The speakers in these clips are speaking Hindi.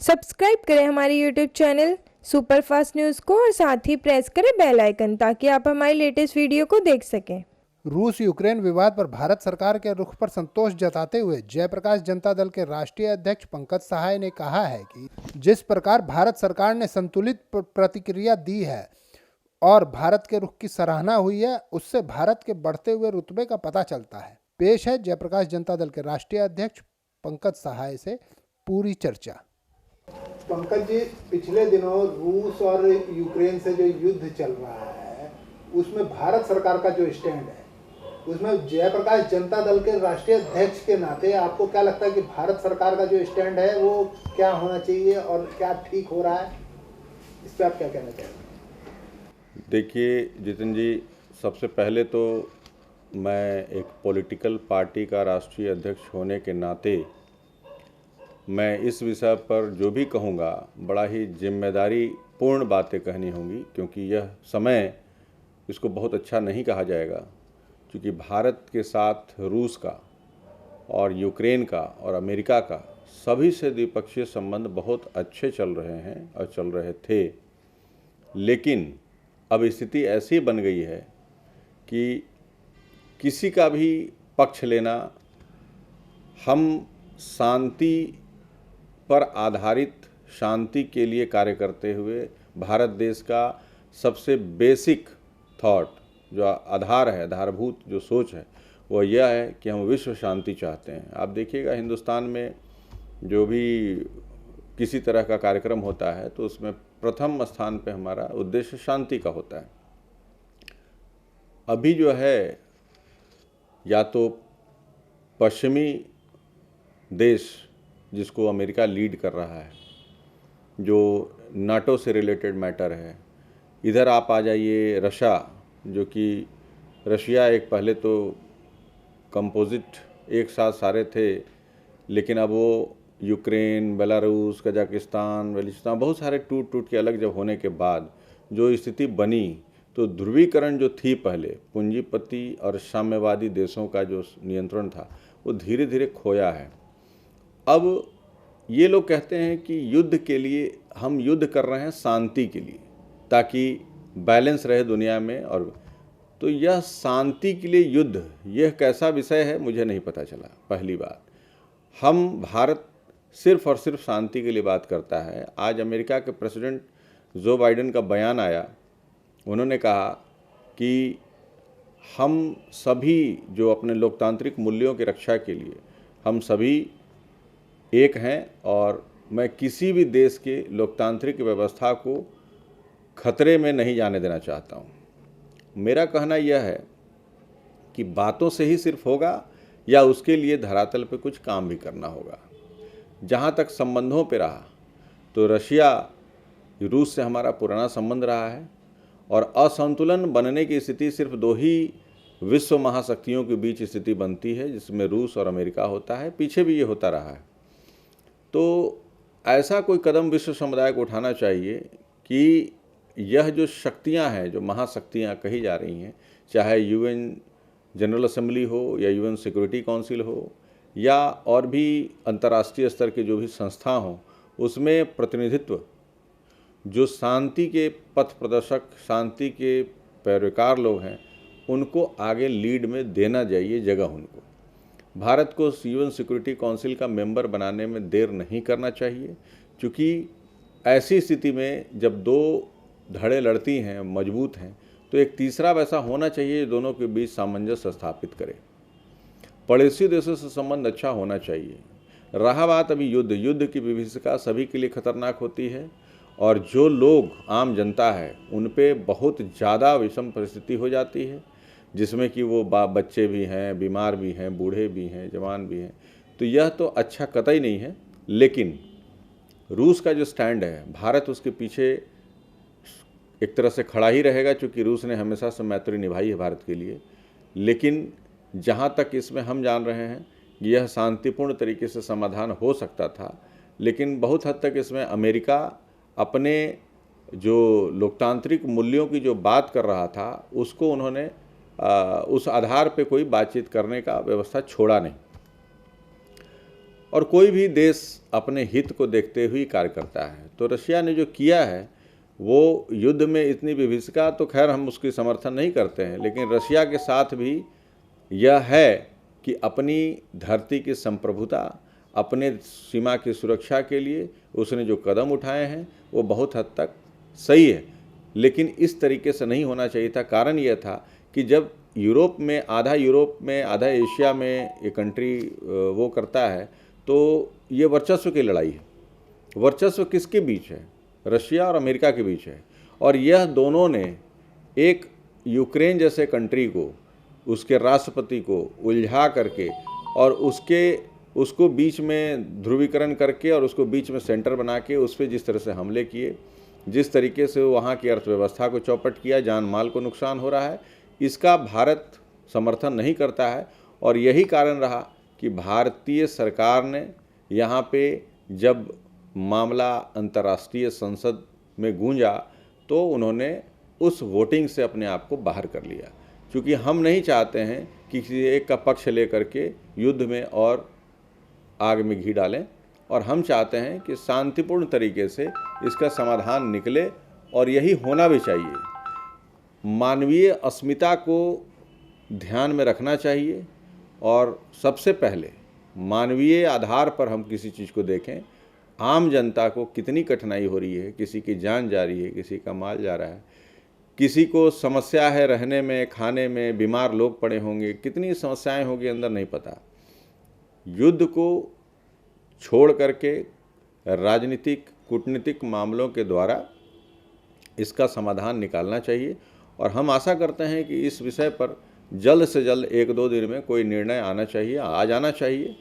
सब्सक्राइब करें हमारे यूट्यूब चैनल सुपरफास्ट न्यूज़ को और साथ ही प्रेस करें बेल आइकन ताकि आप हमारी लेटेस्ट वीडियो को देख सकें। रूस यूक्रेन विवाद पर भारत सरकार के रुख पर संतोष जताते हुए जयप्रकाश जनता दल के राष्ट्रीय अध्यक्ष पंकज सहाय ने कहा है कि जिस प्रकार भारत सरकार ने संतुलित प्रतिक्रिया दी है और भारत के रुख की सराहना हुई है, उससे भारत के बढ़ते हुए रुतबे का पता चलता है। पेश है जयप्रकाश जनता दल के राष्ट्रीय अध्यक्ष पंकज सहाय से पूरी चर्चा। पंकज जी, पिछले दिनों रूस और यूक्रेन से जो युद्ध चल रहा है उसमें भारत सरकार का जो स्टैंड है, उसमें जयप्रकाश जनता दल के राष्ट्रीय अध्यक्ष के नाते आपको क्या लगता है कि भारत सरकार का जो स्टैंड है वो क्या होना चाहिए और क्या ठीक हो रहा है, इस पर आप क्या कहना चाहेंगे? देखिए जितिन जी, सबसे पहले तो मैं एक पॉलिटिकल पार्टी का राष्ट्रीय अध्यक्ष होने के नाते मैं इस विषय पर जो भी कहूँगा बड़ा ही जिम्मेदारी पूर्ण बातें कहनी होंगी, क्योंकि यह समय इसको बहुत अच्छा नहीं कहा जाएगा, क्योंकि भारत के साथ रूस का और यूक्रेन का और अमेरिका का सभी से द्विपक्षीय संबंध बहुत अच्छे चल रहे हैं और चल रहे थे। लेकिन अब स्थिति ऐसी बन गई है कि किसी का भी पक्ष लेना, हम शांति पर आधारित शांति के लिए कार्य करते हुए भारत देश का सबसे बेसिक थॉट जो आधार है, आधारभूत जो सोच है वो यह है कि हम विश्व शांति चाहते हैं। आप देखिएगा हिंदुस्तान में जो भी किसी तरह का कार्यक्रम होता है तो उसमें प्रथम स्थान पे हमारा उद्देश्य शांति का होता है। अभी जो है या तो पश्चिमी देश जिसको अमेरिका लीड कर रहा है, जो नाटो से रिलेटेड मैटर है, इधर आप आ जाइए रशिया, जो कि रशिया एक पहले तो कंपोजिट एक साथ सारे थे, लेकिन अब वो यूक्रेन, बेलारूस, कजाकिस्तान, बलूचिस्तान बहुत सारे टूट टूट के अलग जब होने के बाद जो स्थिति बनी, तो ध्रुवीकरण जो थी पहले पूंजीपति और साम्यवादी देशों का जो नियंत्रण था वो धीरे धीरे खोया है। अब ये लोग कहते हैं कि युद्ध के लिए हम युद्ध कर रहे हैं शांति के लिए, ताकि बैलेंस रहे दुनिया में। और तो यह शांति के लिए युद्ध, यह कैसा विषय है मुझे नहीं पता चला। पहली बात, हम भारत सिर्फ और सिर्फ शांति के लिए बात करता है। आज अमेरिका के प्रेसिडेंट जो बाइडेन का बयान आया, उन्होंने कहा कि हम सभी जो अपने लोकतांत्रिक मूल्यों की रक्षा के लिए हम सभी एक हैं और मैं किसी भी देश के लोकतांत्रिक व्यवस्था को खतरे में नहीं जाने देना चाहता हूँ। मेरा कहना यह है कि बातों से ही सिर्फ होगा या उसके लिए धरातल पे कुछ काम भी करना होगा। जहाँ तक संबंधों पे रहा तो रशिया रूस से हमारा पुराना संबंध रहा है और असंतुलन बनने की स्थिति सिर्फ दो ही विश्व महाशक्तियों के बीच स्थिति बनती है, जिसमें रूस और अमेरिका होता है। पीछे भी ये होता रहा है। तो ऐसा कोई कदम विश्व समुदाय को उठाना चाहिए कि यह जो शक्तियां हैं, जो महाशक्तियां कही जा रही हैं, चाहे यूएन जनरल असेंबली हो या यूएन सिक्योरिटी काउंसिल हो या और भी अंतर्राष्ट्रीय स्तर के जो भी संस्था हों, उसमें प्रतिनिधित्व जो शांति के पथ प्रदर्शक, शांति के पैरवीकार लोग हैं, उनको आगे लीड में देना चाहिए जगह उनको। भारत को यूएन सिक्योरिटी काउंसिल का मेंबर बनाने में देर नहीं करना चाहिए, क्योंकि ऐसी स्थिति में जब दो धड़े लड़ती हैं, मजबूत हैं, तो एक तीसरा वैसा होना चाहिए दोनों के बीच सामंजस्य स्थापित करे। पड़ोसी देशों से संबंध अच्छा होना चाहिए। रहा बात अभी युद्ध की विभीषिका सभी के लिए खतरनाक होती है और जो लोग आम जनता है उन पे बहुत ज़्यादा विषम परिस्थिति हो जाती है, जिसमें कि वो बच्चे भी हैं, बीमार भी हैं, बूढ़े भी हैं, जवान भी हैं। तो यह तो अच्छा कतई नहीं है। लेकिन रूस का जो स्टैंड है, भारत उसके पीछे एक तरह से खड़ा ही रहेगा, क्योंकि रूस ने हमेशा से मैत्री निभाई है भारत के लिए। लेकिन जहाँ तक इसमें हम जान रहे हैं यह शांतिपूर्ण तरीके से समाधान हो सकता था, लेकिन बहुत हद तक इसमें अमेरिका अपने जो लोकतांत्रिक मूल्यों की जो बात कर रहा था उसको उन्होंने उस आधार पे कोई बातचीत करने का व्यवस्था छोड़ा नहीं। और कोई भी देश अपने हित को देखते हुए कार्य करता है। तो रशिया ने जो किया है वो युद्ध में इतनी विभीषिका, तो खैर हम उसकी समर्थन नहीं करते हैं, लेकिन रशिया के साथ भी यह है कि अपनी धरती की संप्रभुता, अपने सीमा की सुरक्षा के लिए उसने जो कदम उठाए हैं वो बहुत हद तक सही है, लेकिन इस तरीके से नहीं होना चाहिए था। कारण यह था कि जब यूरोप में आधा एशिया में ये कंट्री वो करता है, तो ये वर्चस्व की लड़ाई है। वर्चस्व किसके बीच है? रशिया और अमेरिका के बीच है। और यह दोनों ने एक यूक्रेन जैसे कंट्री को, उसके राष्ट्रपति को उलझा करके और उसको बीच में ध्रुवीकरण करके और उसको बीच में सेंटर बना के उस पर जिस तरह से हमले किए, जिस तरीके से वहाँ की अर्थव्यवस्था को चौपट किया, जान माल को नुकसान हो रहा है, इसका भारत समर्थन नहीं करता है। और यही कारण रहा कि भारतीय सरकार ने यहाँ पे जब मामला अंतर्राष्ट्रीय संसद में गूंजा तो उन्होंने उस वोटिंग से अपने आप को बाहर कर लिया, क्योंकि हम नहीं चाहते हैं कि किसी एक का पक्ष लेकर के युद्ध में और आग में घी डालें, और हम चाहते हैं कि शांतिपूर्ण तरीके से इसका समाधान निकले, और यही होना भी चाहिए। मानवीय अस्मिता को ध्यान में रखना चाहिए और सबसे पहले मानवीय आधार पर हम किसी चीज़ को देखें। आम जनता को कितनी कठिनाई हो रही है, किसी की जान जा रही है, किसी का माल जा रहा है, किसी को समस्या है रहने में, खाने में, बीमार लोग पड़े होंगे, कितनी समस्याएं होंगी अंदर नहीं पता। युद्ध को छोड़ करके राजनीतिक कूटनीतिक मामलों के द्वारा इसका समाधान निकालना चाहिए, और हम आशा करते हैं कि इस विषय पर जल्द से जल्द 1-2 दिन में कोई निर्णय आना चाहिए, आ जाना चाहिए,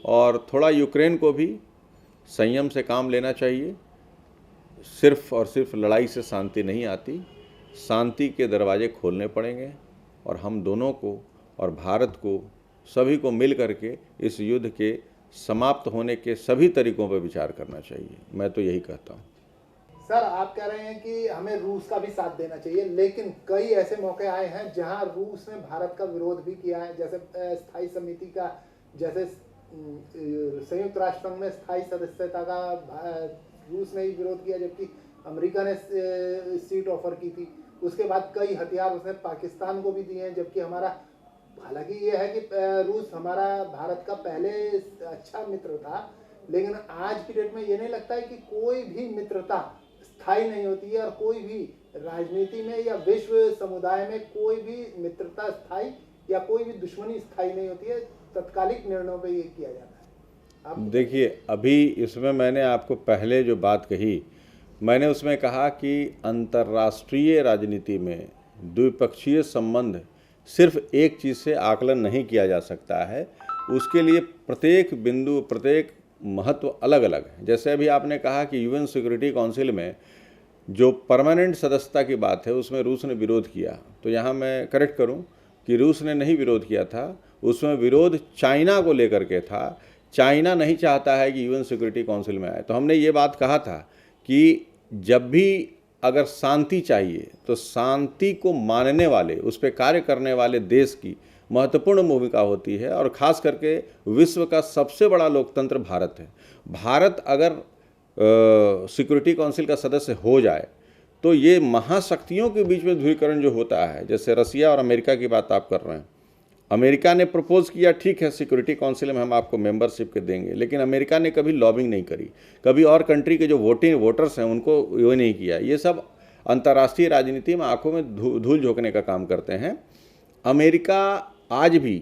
और थोड़ा यूक्रेन को भी संयम से काम लेना चाहिए। सिर्फ और सिर्फ लड़ाई से शांति नहीं आती, शांति के दरवाजे खोलने पड़ेंगे, और हम दोनों को और भारत को सभी को मिल करके इस युद्ध के समाप्त होने के सभी तरीकों पर विचार करना चाहिए। मैं तो यही कहता हूँ। सर, आप कह रहे हैं कि हमें रूस का भी साथ देना चाहिए, लेकिन कई ऐसे मौके आए हैं जहां रूस ने भारत का विरोध भी किया है, जैसे स्थायी समिति का, जैसे संयुक्त राष्ट्र संघ में स्थायी सदस्यता का रूस ने ही विरोध किया, जबकि अमेरिका ने सीट ऑफर की थी। उसके बाद कई हथियार उसने पाकिस्तान को भी दिए हैं, जबकि हमारा, हालांकि ये है कि रूस हमारा भारत का पहले अच्छा मित्र था, लेकिन आज की डेट में ये नहीं लगता है कि कोई भी मित्रता स्थायी नहीं होती है, और कोई भी राजनीति में या विश्व समुदाय में कोई भी मित्रता स्थायी या कोई भी दुश्मनी स्थायी नहीं होती है। तत्कालिक निर्णयों पे ये किया जाता है। देखिए, अभी इसमें मैंने आपको पहले जो बात कही, मैंने उसमें कहा कि अंतर्राष्ट्रीय राजनीति में द्विपक्षीय संबंध सिर्फ एक चीज़ से आकलन नहीं किया जा सकता है, उसके लिए प्रत्येक बिंदु, प्रत्येक महत्व अलग अलग है। जैसे अभी आपने कहा कि यूएन सिक्योरिटी काउंसिल में जो परमानेंट सदस्यता की बात है उसमें रूस ने विरोध किया, तो यहाँ मैं करेक्ट करूँ कि रूस ने नहीं विरोध किया था, उसमें विरोध चाइना को लेकर के था। चाइना नहीं चाहता है कि यूएन सिक्योरिटी काउंसिल में आए। तो हमने ये बात कहा था कि जब भी अगर शांति चाहिए तो शांति को मानने वाले, उस पर कार्य करने वाले देश की महत्वपूर्ण भूमिका होती है, और ख़ास करके विश्व का सबसे बड़ा लोकतंत्र भारत है। भारत अगर सिक्योरिटी काउंसिल का सदस्य हो जाए तो ये महाशक्तियों के बीच में ध्रुवीकरण जो होता है, जैसे रसिया और अमेरिका की बात आप कर रहे हैं, अमेरिका ने प्रपोज किया, ठीक है सिक्योरिटी काउंसिल में हम आपको मेंबरशिप के देंगे, लेकिन अमेरिका ने कभी लॉबिंग नहीं करी, कभी और कंट्री के जो वोटर्स हैं उनको ये नहीं किया। ये सब अंतर्राष्ट्रीय राजनीति में आंखों में धूल झोंकने का काम करते हैं। अमेरिका आज भी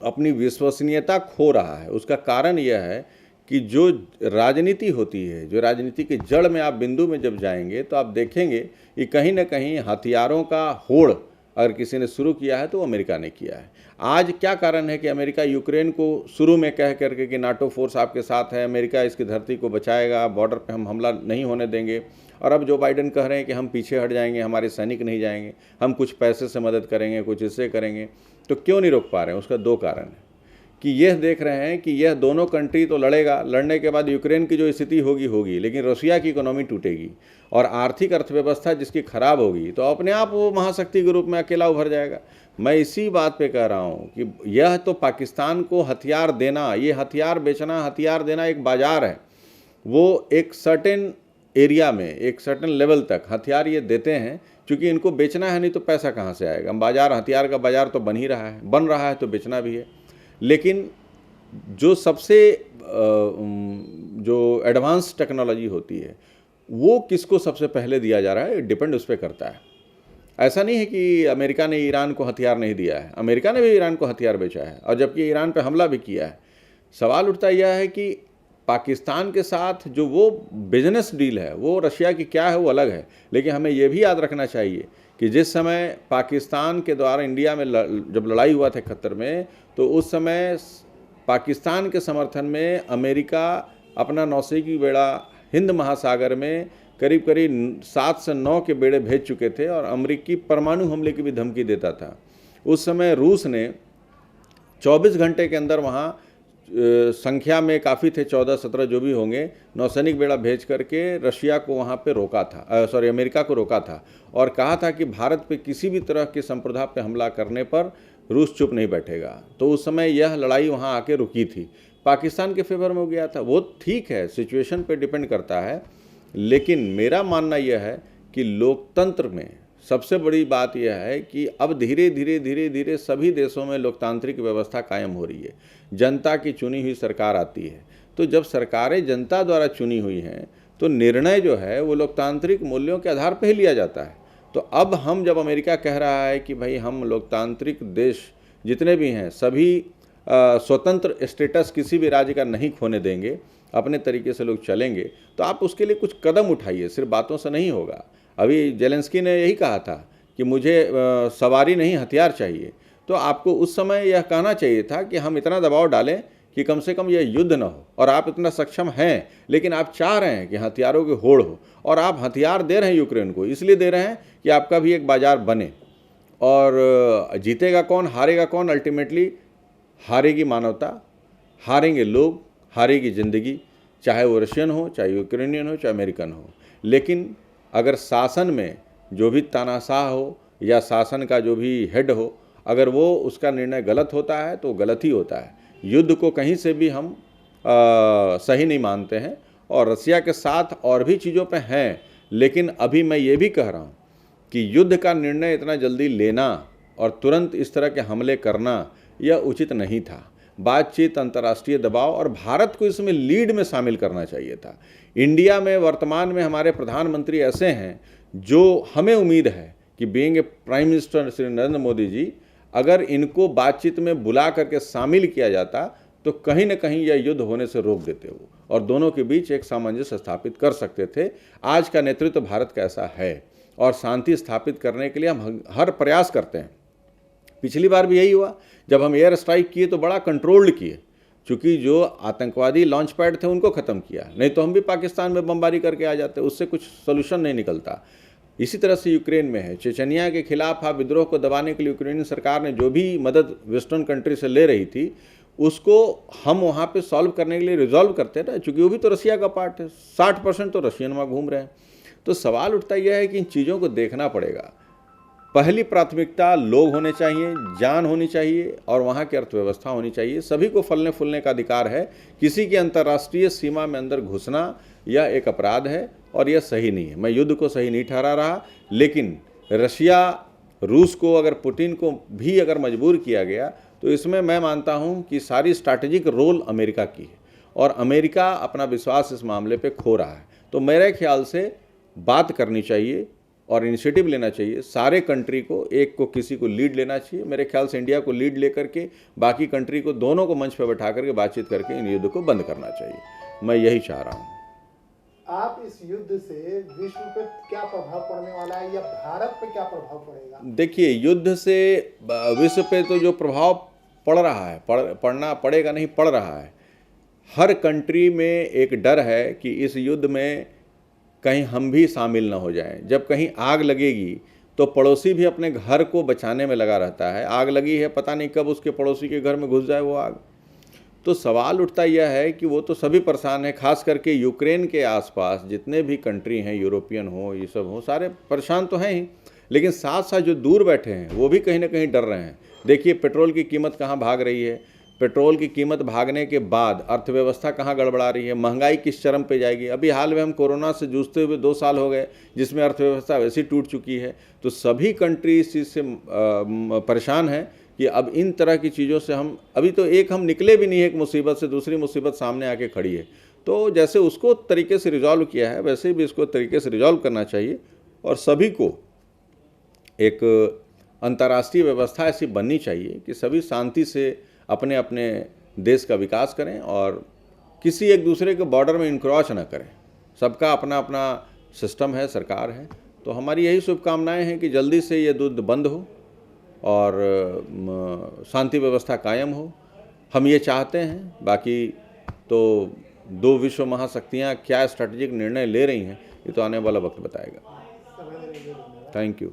अपनी विश्वसनीयता खो रहा है। उसका कारण यह है कि जो राजनीति होती है, जो राजनीति के जड़ में आप बिंदु में जब जाएंगे तो आप देखेंगे कि कहीं ना कहीं हथियारों का होड़ अगर किसी ने शुरू किया है तो अमेरिका ने किया है। आज क्या कारण है कि अमेरिका यूक्रेन को शुरू में कह करके कि नाटो फोर्स आपके साथ है, अमेरिका इसकी धरती को बचाएगा, बॉर्डर पे हम हमला नहीं होने देंगे, और अब जो बाइडेन कह रहे हैं कि हम पीछे हट जाएंगे, हमारे सैनिक नहीं जाएंगे, हम कुछ पैसे से मदद करेंगे, कुछ इससे करेंगे, तो क्यों नहीं रोक पा रहे हैं? उसका 2 कारण है कि यह देख रहे हैं कि यह दोनों कंट्री तो लड़ेगा, लड़ने के बाद यूक्रेन की जो स्थिति होगी, लेकिन रशिया की इकोनॉमी टूटेगी और आर्थिक अर्थव्यवस्था जिसकी खराब होगी तो अपने आप वो महाशक्ति के रूप में अकेला उभर जाएगा। मैं इसी बात पे कह रहा हूँ कि यह तो पाकिस्तान को हथियार देना, ये हथियार बेचना, हथियार देना एक बाजार है। वो एक सर्टेन एरिया में, एक सर्टेन लेवल तक हथियार ये देते हैं, क्योंकि इनको बेचना है, नहीं तो पैसा कहाँ से आएगा। बाजार, हथियार का बाजार तो बन ही रहा है, बन रहा है तो बेचना भी है। लेकिन जो सबसे जो एडवांस टेक्नोलॉजी होती है वो किसको सबसे पहले दिया जा रहा है, डिपेंड उस पर करता है। ऐसा नहीं है कि अमेरिका ने ईरान को हथियार नहीं दिया है, अमेरिका ने भी ईरान को हथियार बेचा है और जबकि ईरान पर हमला भी किया है। सवाल उठता यह है कि पाकिस्तान के साथ जो वो बिजनेस डील है वो रशिया की क्या है, वो अलग है। लेकिन हमें ये भी याद रखना चाहिए कि जिस समय पाकिस्तान के द्वारा इंडिया में जब लड़ाई हुआ था 71 में, तो उस समय पाकिस्तान के समर्थन में अमेरिका अपना नौसेना बेड़ा हिंद महासागर में करीब करीब 7 से 9 के बेड़े भेज चुके थे और अमेरिकी परमाणु हमले की भी धमकी देता था। उस समय रूस ने 24 घंटे के अंदर वहाँ संख्या में काफ़ी थे, 14-17 जो भी होंगे, नौसैनिक बेड़ा भेज करके रशिया को वहाँ पे रोका था, अमेरिका को रोका था और कहा था कि भारत पे किसी भी तरह के संप्रभुता पे हमला करने पर रूस चुप नहीं बैठेगा। तो उस समय यह लड़ाई वहाँ आके रुकी थी, पाकिस्तान के फेवर में हो गया था। वो ठीक है, सिचुएशन पे डिपेंड करता है। लेकिन मेरा मानना यह है कि लोकतंत्र में सबसे बड़ी बात यह है कि अब धीरे धीरे सभी देशों में लोकतांत्रिक व्यवस्था कायम हो रही है, जनता की चुनी हुई सरकार आती है। तो जब सरकारें जनता द्वारा चुनी हुई हैं तो निर्णय जो है वो लोकतांत्रिक मूल्यों के आधार पर ही लिया जाता है। तो अब हम जब अमेरिका कह रहा है कि भाई हम लोकतांत्रिक देश जितने भी हैं सभी स्वतंत्र स्टेटस किसी भी राज्य का नहीं खोने देंगे, अपने तरीके से लोग चलेंगे, तो आप उसके लिए कुछ कदम उठाइए, सिर्फ बातों से नहीं होगा। अभी जेलेंस्की ने यही कहा था कि मुझे सवारी नहीं हथियार चाहिए। तो आपको उस समय यह कहना चाहिए था कि हम इतना दबाव डालें कि कम से कम यह युद्ध न हो, और आप इतना सक्षम हैं, लेकिन आप चाह रहे हैं कि हथियारों की होड़ हो, और आप हथियार दे रहे हैं यूक्रेन को, इसलिए दे रहे हैं कि आपका भी एक बाजार बने। और जीतेगा कौन, हारेगा कौन? अल्टीमेटली हारेगी मानवता, हारेंगे लोग, हारेगी ज़िंदगी, चाहे वो रशियन हो, चाहे यूक्रेनियन हो, चाहे अमेरिकन हो। लेकिन अगर शासन में जो भी तानाशाह हो या शासन का जो भी हेड हो, अगर वो उसका निर्णय गलत होता है तो गलत ही होता है। युद्ध को कहीं से भी हम सही नहीं मानते हैं, और रसिया के साथ और भी चीज़ों पे हैं। लेकिन अभी मैं ये भी कह रहा हूँ कि युद्ध का निर्णय इतना जल्दी लेना और तुरंत इस तरह के हमले करना यह उचित नहीं था। बातचीत, अंतर्राष्ट्रीय दबाव, और भारत को इसमें लीड में शामिल करना चाहिए था। इंडिया में वर्तमान में हमारे प्रधानमंत्री ऐसे हैं जो हमें उम्मीद है कि being a prime minister Shri Narendra Modi ji, अगर इनको बातचीत में बुला करके शामिल किया जाता तो कहीं न कहीं यह युद्ध होने से रोक देते हो और दोनों के बीच एक सामंजस्य स्थापित कर सकते थे। आज का नेतृत्व भारत का ऐसा है और शांति स्थापित करने के लिए हम हर प्रयास करते हैं। पिछली बार भी यही हुआ, जब हम एयर स्ट्राइक किए तो बड़ा कंट्रोल्ड किए, क्योंकि जो आतंकवादी लॉन्च पैड थे उनको ख़त्म किया, नहीं तो हम भी पाकिस्तान में बमबारी करके आ जाते, उससे कुछ सोल्यूशन नहीं निकलता। इसी तरह से यूक्रेन में है, चेचनिया के खिलाफ विद्रोह को दबाने के लिए यूक्रेनी सरकार ने जो भी मदद वेस्टर्न कंट्री से ले रही थी उसको हम वहाँ पे सॉल्व करने के लिए रिजॉल्व करते रहे, चूँकि वो भी तो रशिया का पार्ट है। 60% तो रशियन वहाँ घूम रहे हैं। तो सवाल उठता यह है कि इन चीज़ों को देखना पड़ेगा। पहली प्राथमिकता लोग होने चाहिए, जान होनी चाहिए और वहाँ की अर्थव्यवस्था होनी चाहिए। सभी को फलने फूलने का अधिकार है। किसी की अंतर्राष्ट्रीय सीमा में अंदर घुसना यह एक अपराध है और यह सही नहीं है। मैं युद्ध को सही नहीं ठहरा रहा, लेकिन रशिया, रूस को, अगर पुतिन को भी अगर मजबूर किया गया तो इसमें मैं मानता हूँ कि सारी स्ट्रैटेजिक रोल अमेरिका की है और अमेरिका अपना विश्वास इस मामले पे खो रहा है। तो मेरे ख्याल से बात करनी चाहिए और इनिशिएटिव लेना चाहिए। सारे कंट्री को, एक को किसी को लीड लेना चाहिए। मेरे ख्याल से इंडिया को लीड लेकर के बाकी कंट्री को, दोनों को मंच पर बैठा करके बातचीत करके इन युद्ध को बंद करना चाहिए। मैं यही चाह रहा हूँ। आप इस युद्ध से विश्व पे क्या प्रभाव पड़ने वाला है या भारत पे क्या प्रभाव पड़ेगा? देखिए, युद्ध से विश्व पे तो जो प्रभाव पड़ रहा है, पड़ना पड़ेगा नहीं, पड़ रहा है। हर कंट्री में एक डर है कि इस युद्ध में कहीं हम भी शामिल ना हो जाएं। जब कहीं आग लगेगी तो पड़ोसी भी अपने घर को बचाने में लगा रहता है। आग लगी है, पता नहीं कब उसके पड़ोसी के घर में घुस जाए वो आग। तो सवाल उठता यह है कि वो तो सभी परेशान हैं, खास करके यूक्रेन के आसपास जितने भी कंट्री हैं, यूरोपियन हो, ये सब हो, सारे परेशान तो हैं ही, लेकिन साथ साथ जो दूर बैठे हैं वो भी कहीं ना कहीं डर रहे हैं। देखिए पेट्रोल की कीमत कहाँ भाग रही है, पेट्रोल की कीमत भागने के बाद अर्थव्यवस्था कहाँ गड़बड़ा रही है, महंगाई किस चरम पे जाएगी। अभी हाल में हम कोरोना से जूझते हुए 2 साल हो गए, जिसमें अर्थव्यवस्था वैसी टूट चुकी है। तो सभी कंट्री इस चीज़ से परेशान हैं कि अब इन तरह की चीज़ों से हम अभी तो हम निकले भी नहीं, एक मुसीबत से दूसरी मुसीबत सामने आके खड़ी है। तो जैसे उसको तरीके से रिजॉल्व किया है वैसे भी इसको तरीके से रिजॉल्व करना चाहिए और सभी को एक अंतर्राष्ट्रीय व्यवस्था ऐसी बननी चाहिए कि सभी शांति से अपने अपने देश का विकास करें और किसी एक दूसरे के बॉर्डर में इनक्रोच न करें। सबका अपना अपना सिस्टम है, सरकार है। तो हमारी यही शुभकामनाएं हैं कि जल्दी से ये युद्ध बंद हो और शांति व्यवस्था कायम हो। हम ये चाहते हैं। बाकी तो 2 विश्व महाशक्तियाँ क्या स्ट्रैटेजिक निर्णय ले रही हैं ये तो आने वाला वक्त बताएगा। Thank you.